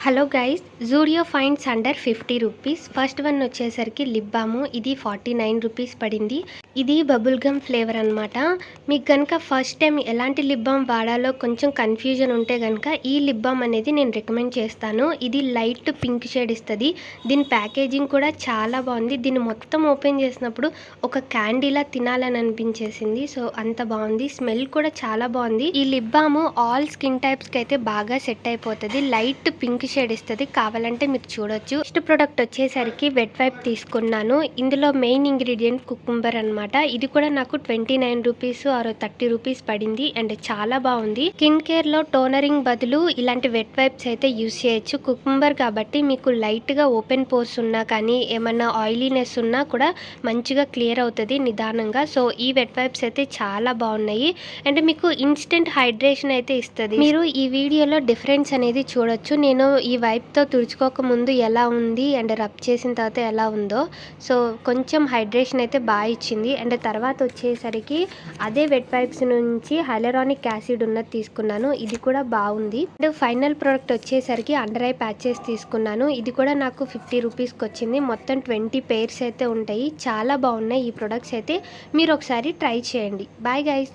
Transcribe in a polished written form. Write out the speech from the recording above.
Hello guys, Zudio fines under 50 rupees. First one వచ్చేసరికి lip బాము. ఇది 49 rupees పడింది. ఇది బబుల్ గమ్ ఫ్లేవర్ అనమాట. మీకు కనుక ఫస్ట్ టైం ఎలాంటి లిప్ బామ్ వాడాలో కొంచెం కన్ఫ్యూజన్ ఉంటే కనుక ఈ లిప్ బామ్ అనేది నేను రికమెండ్ చేస్తాను. ఇది లైట్ పింక్ షేడ్ ఇస్తుంది. దీని ప్యాకేజింగ్ కూడా చాలా బాగుంది. దీన్ని మొత్తం ఓపెన్ చేసినప్పుడు ఒక క్యాండీలా తినాలని అనిపించేసింది. సో అంత బాగుంది. స్మెల్ కూడా చాలా బాగుంది. ఈ లిప్ బాము ఆల్ స్కిన్ టైప్స్కి అయితే బాగా సెట్ అయిపోతుంది. లైట్ పింక్ షేడ్ ఇస్తుంది. కావాలంటే మీరు చూడొచ్చు. నెక్స్ట్ ప్రోడక్ట్ వచ్చేసరికి వెట్ వైప్ తీసుకున్నాను. ఇందులో మెయిన్ ఇంగ్రీడియంట్ కుకుంబర్ అనమాట. ఇది కూడా నాకు 29 రూపీస్ ఆర్ 30 రూపీస్ పడింది. అండ్ చాలా బాగుంది. స్కిన్ కేర్ లో టోనరింగ్ బదులు ఇలాంటి వెట్ వైప్స్ అయితే యూస్ చేయొచ్చు. కుకుంబర్ కాబట్టి మీకు లైట్ గా ఓపెన్ పోర్స్ ఉన్నా కానీ ఏమన్నా ఆయిలీనెస్ ఉన్నా కూడా మంచిగా క్లియర్ అవుతుంది నిదానంగా. సో ఈ వెట్ వైప్స్ అయితే చాలా బాగున్నాయి. అండ్ మీకు ఇన్స్టెంట్ హైడ్రేషన్ అయితే ఇస్తుంది. మీరు ఈ వీడియోలో డిఫరెన్స్ అనేది చూడొచ్చు. నేను ఈ వైప్తో తుడుచుకోక ముందు ఎలా ఉంది అండ్ రబ్ చేసిన తర్వాత ఎలా ఉందో. సో కొంచెం హైడ్రేషన్ అయితే బాగా ఇచ్చింది. అండ్ తర్వాత వచ్చేసరికి అదే వెట్ వైప్స్ నుంచి హైలరానిక్ యాసిడ్ ఉన్నది తీసుకున్నాను. ఇది కూడా బాగుంది. అండ్ ఫైనల్ ప్రోడక్ట్ వచ్చేసరికి అండర్ ఐ ప్యాచెస్ తీసుకున్నాను. ఇది కూడా నాకు 50 రూపీస్కి వచ్చింది. మొత్తం 20 పేర్స్ అయితే ఉంటాయి. చాలా బాగున్నాయి ఈ ప్రొడక్ట్స్ అయితే. మీరు ఒకసారి ట్రై చేయండి. Bye guys.